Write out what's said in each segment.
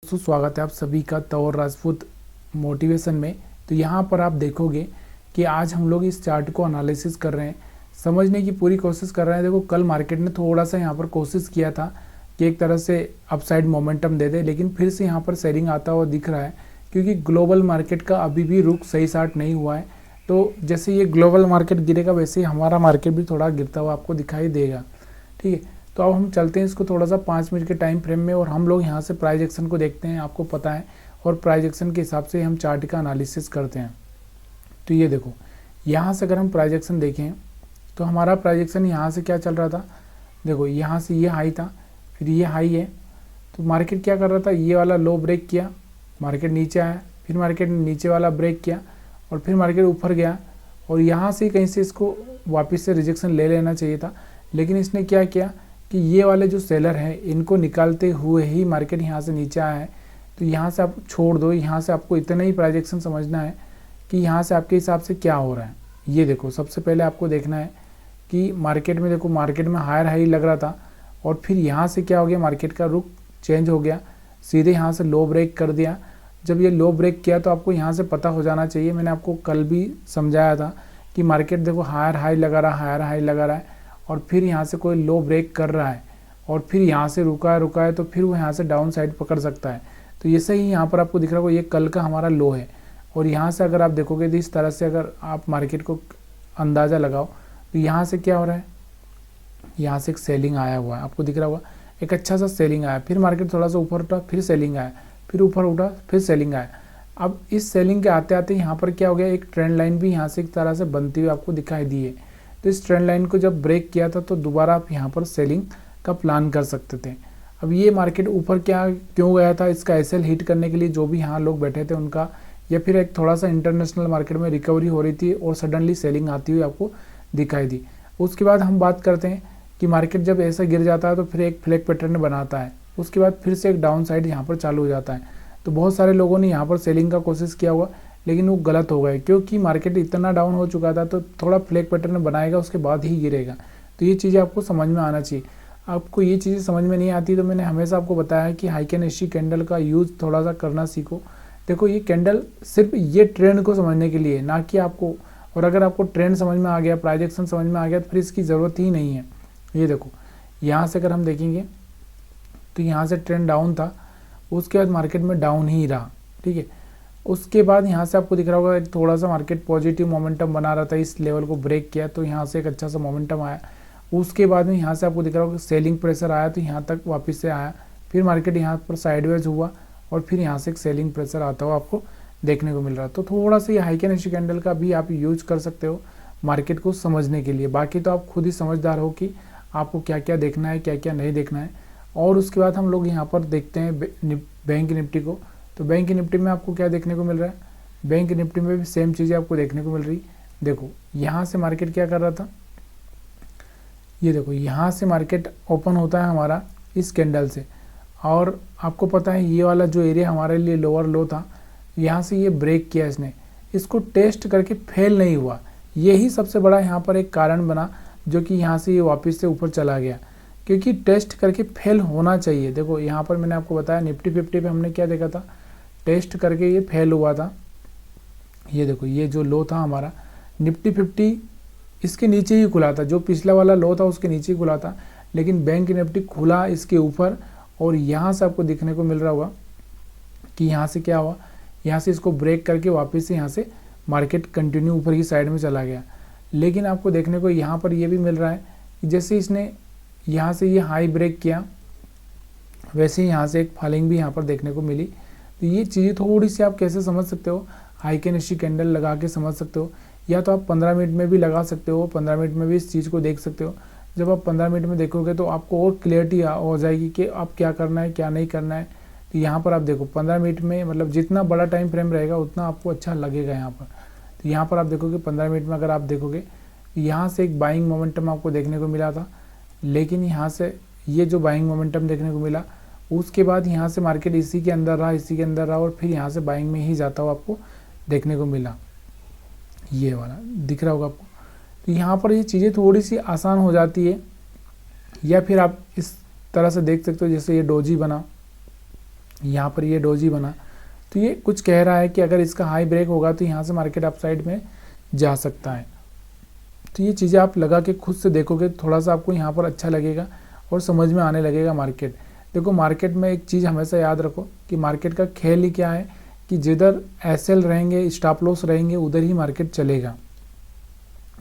दोस्तों स्वागत है आप सभी का तौर राजपूत मोटिवेशन में। तो यहाँ पर आप देखोगे कि आज हम लोग इस चार्ट को एनालिसिस कर रहे हैं, समझने की पूरी कोशिश कर रहे हैं। देखो कल मार्केट ने थोड़ा सा यहाँ पर कोशिश किया था कि एक तरह से अपसाइड मोमेंटम दे दे, लेकिन फिर से यहाँ पर सेलिंग आता हुआ दिख रहा है क्योंकि ग्लोबल मार्केट का अभी भी रुख सही साट नहीं हुआ है। तो जैसे ये ग्लोबल मार्केट गिरेगा वैसे ही हमारा मार्केट भी थोड़ा गिरता हुआ आपको दिखाई देगा। ठीक है, तो अब हम चलते हैं इसको थोड़ा सा 5 मिनट के टाइम फ्रेम में और हम लोग यहाँ से प्राइस एक्शन को देखते हैं, आपको पता है, और प्राइस एक्शन के हिसाब से हम चार्ट का एनालिसिस करते हैं। तो ये देखो यहाँ से अगर हम प्राइस एक्शन देखें तो हमारा प्राइस एक्शन यहाँ से क्या चल रहा था, देखो यहाँ से ये हाई था, फिर ये हाई है, तो मार्केट क्या कर रहा था, ये वाला लो ब्रेक किया, मार्केट नीचे आया, फिर मार्केट ने नीचे वाला ब्रेक किया और फिर मार्केट ऊपर गया और यहाँ से कहीं से इसको वापस से रिजेक्शन ले लेना चाहिए था, लेकिन इसने क्या किया कि ये वाले जो सेलर हैं इनको निकालते हुए ही मार्केट यहाँ से नीचे आया है। तो यहाँ से आप छोड़ दो, यहाँ से आपको इतना ही प्राइस एक्शन समझना है कि यहाँ से आपके हिसाब से क्या हो रहा है। ये देखो सबसे पहले आपको देखना है कि मार्केट में, देखो मार्केट में हायर हाई लग रहा था और फिर यहाँ से क्या हो गया, मार्केट का रुख चेंज हो गया, सीधे यहाँ से लो ब्रेक कर दिया। जब ये लो ब्रेक किया तो आपको यहाँ से पता हो जाना चाहिए, मैंने आपको कल भी समझाया था कि मार्केट देखो हायर हाई लगा रहा है, हायर हाई लगा रहा है और फिर यहाँ से कोई लो ब्रेक कर रहा है और फिर यहाँ से रुका है तो फिर वो यहाँ से डाउन साइड पकड़ सकता है। तो ये सही यहाँ पर आपको दिख रहा होगा, ये कल का हमारा लो है और यहाँ से अगर आप देखोगे तो इस तरह से अगर आप मार्केट को अंदाज़ा लगाओ तो यहाँ से क्या हो रहा है, यहाँ से एक सेलिंग आया हुआ है, आपको दिख रहा होगा एक अच्छा सा सेलिंग आया, फिर मार्केट थोड़ा सा ऊपर उठा, फिर सेलिंग आया, फिर ऊपर उठा, फिर सेलिंग आया। अब इस सेलिंग के आते आते यहाँ पर क्या हो गया, एक ट्रेंड लाइन भी यहाँ से एक तरह से बनती हुई आपको दिखाई दी है। तो इस ट्रेंड लाइन को जब ब्रेक किया था तो दोबारा आप यहाँ पर सेलिंग का प्लान कर सकते थे। अब ये मार्केट ऊपर क्या क्यों गया था, इसका एसएल हिट करने के लिए जो भी यहाँ लोग बैठे थे उनका, या फिर एक थोड़ा सा इंटरनेशनल मार्केट में रिकवरी हो रही थी और सडनली सेलिंग आती हुई आपको दिखाई दी। उसके बाद हम बात करते हैं कि मार्केट जब ऐसा गिर जाता है तो फिर एक फ्लैग पैटर्न बनाता है, उसके बाद फिर से एक डाउन साइड यहाँ पर चालू हो जाता है। तो बहुत सारे लोगों ने यहाँ पर सेलिंग का कोशिश किया हुआ लेकिन वो गलत हो गए क्योंकि मार्केट इतना डाउन हो चुका था, तो थोड़ा फ्लैग पैटर्न बनाएगा उसके बाद ही गिरेगा। तो ये चीज़ें आपको समझ में आना चाहिए। आपको ये चीज़ें समझ में नहीं आती तो मैंने हमेशा आपको बताया कि हाइकेन एससी कैंडल का यूज़ थोड़ा सा करना सीखो। देखो ये कैंडल सिर्फ ये ट्रेंड को समझने के लिए, ना कि आपको, और अगर आपको ट्रेंड समझ में आ गया, प्राइस एक्शन समझ में आ गया तो फिर इसकी ज़रूरत ही नहीं है। ये देखो यहाँ से अगर हम देखेंगे तो यहाँ से ट्रेंड डाउन था, उसके बाद मार्केट में डाउन ही रहा, ठीक है। उसके बाद यहाँ से आपको दिख रहा होगा एक थोड़ा सा मार्केट पॉजिटिव मोमेंटम बना रहा था, इस लेवल को ब्रेक किया तो यहाँ से एक अच्छा सा मोमेंटम आया। उसके बाद में यहाँ से आपको दिख रहा होगा सेलिंग प्रेशर आया तो यहाँ तक वापस से आया, फिर मार्केट यहाँ पर साइडवेज हुआ और फिर यहाँ से एक सेलिंग प्रेशर आता हुआ आपको देखने को मिल रहा है। तो थोड़ा सा ये हाइकेन एससी कैंडल का भी आप यूज कर सकते हो मार्केट को समझने के लिए। बाकी तो आप खुद ही समझदार हो कि आपको क्या क्या देखना है, क्या क्या नहीं देखना है। और उसके बाद हम लोग यहाँ पर देखते हैं बैंक निफ्टी को। तो बैंक निफ्टी में आपको क्या देखने को मिल रहा है, बैंक निफ्टी में भी सेम चीज़ें आपको देखने को मिल रही। देखो यहाँ से मार्केट क्या कर रहा था, ये देखो यहाँ से मार्केट ओपन होता है हमारा इस कैंडल से, और आपको पता है ये वाला जो एरिया हमारे लिए लोअर लो था, यहाँ से ये ब्रेक किया इसने, इसको टेस्ट करके फेल नहीं हुआ। यही सबसे बड़ा यहाँ पर एक कारण बना जो कि यहाँ से ये वापस से ऊपर चला गया, क्योंकि टेस्ट करके फेल होना चाहिए। देखो यहाँ पर मैंने आपको बताया निफ्टी 50 पे हमने क्या देखा था, टेस्ट करके ये फेल हुआ था। ये देखो ये जो लो था हमारा निफ्टी 50 इसके नीचे ही खुला था, जो पिछला वाला लो था उसके नीचे ही खुला था, लेकिन बैंक निफ्टी खुला इसके ऊपर और यहाँ से आपको दिखने को मिल रहा होगा कि यहाँ से क्या हुआ, यहाँ से इसको ब्रेक करके वापस से यहाँ से मार्केट कंटिन्यू ऊपर की साइड में चला गया। लेकिन आपको देखने को यहाँ पर ये भी मिल रहा है कि जैसे इसने यहाँ से ये हाई ब्रेक किया वैसे ही यहाँ से एक फॉलिंग भी यहाँ पर देखने को मिली। तो ये चीज़ें थोड़ी सी आप कैसे समझ सकते हो, हाइकेन एससी कैंडल लगा के समझ सकते हो, या तो आप 15 मिनट में भी लगा सकते हो, 15 मिनट में भी इस चीज़ को देख सकते हो। जब आप 15 मिनट में देखोगे तो आपको और क्लियरिटी हो जाएगी कि आप क्या करना है क्या नहीं करना है। तो यहाँ पर आप देखो 15 मिनट में, मतलब जितना बड़ा टाइम फ्रेम रहेगा उतना आपको अच्छा लगेगा यहाँ पर। तो यहाँ पर आप देखोगे 15 मिनट में अगर आप देखोगे यहाँ से एक बाइंग मोमेंटम आपको देखने को मिला था, लेकिन यहाँ से ये जो बाइंग मोमेंटम देखने को मिला उसके बाद यहाँ से मार्केट इसी के अंदर रहा और फिर यहाँ से बाइंग में ही जाता हुआ आपको देखने को मिला। ये वाला दिख रहा होगा आपको। तो यहाँ पर ये चीज़ें थोड़ी सी आसान हो जाती है, या फिर आप इस तरह से देख सकते हो जैसे ये डोजी बना यहाँ पर ये डोजी बना, तो ये कुछ कह रहा है कि अगर इसका हाई ब्रेक होगा तो यहाँ से मार्केट अपसाइड में जा सकता है। तो ये चीज़ें आप लगा के खुद से देखोगे थोड़ा सा आपको यहाँ पर अच्छा लगेगा और समझ में आने लगेगा मार्केट। देखो मार्केट में एक चीज़ हमेशा याद रखो कि मार्केट का खेल ही क्या है कि जिधर एसएल रहेंगे, स्टॉप लॉस रहेंगे, उधर ही मार्केट चलेगा।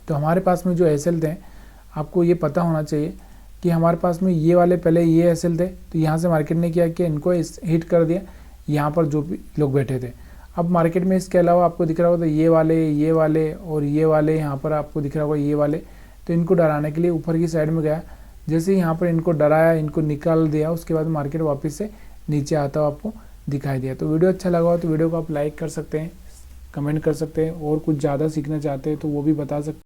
तो हमारे पास में जो एसएल थे, आपको ये पता होना चाहिए कि हमारे पास में ये वाले पहले ये एसएल थे, तो यहाँ से मार्केट ने किया कि इनको हिट कर दिया यहाँ पर जो भी लोग बैठे थे। अब मार्केट में इसके अलावा आपको दिख रहा होगा तो ये वाले और ये वाले यहाँ पर आपको दिख रहा होगा ये वाले, तो इनको डराने के लिए ऊपर की साइड में गया। जैसे ही यहाँ पर इनको डराया, इनको निकाल दिया, उसके बाद मार्केट वापस से नीचे आता हुआ आपको दिखाई दिया। तो वीडियो अच्छा लगा हो तो वीडियो को आप लाइक कर सकते हैं, कमेंट कर सकते हैं, और कुछ ज़्यादा सीखना चाहते हैं तो वो भी बता सकते हैं।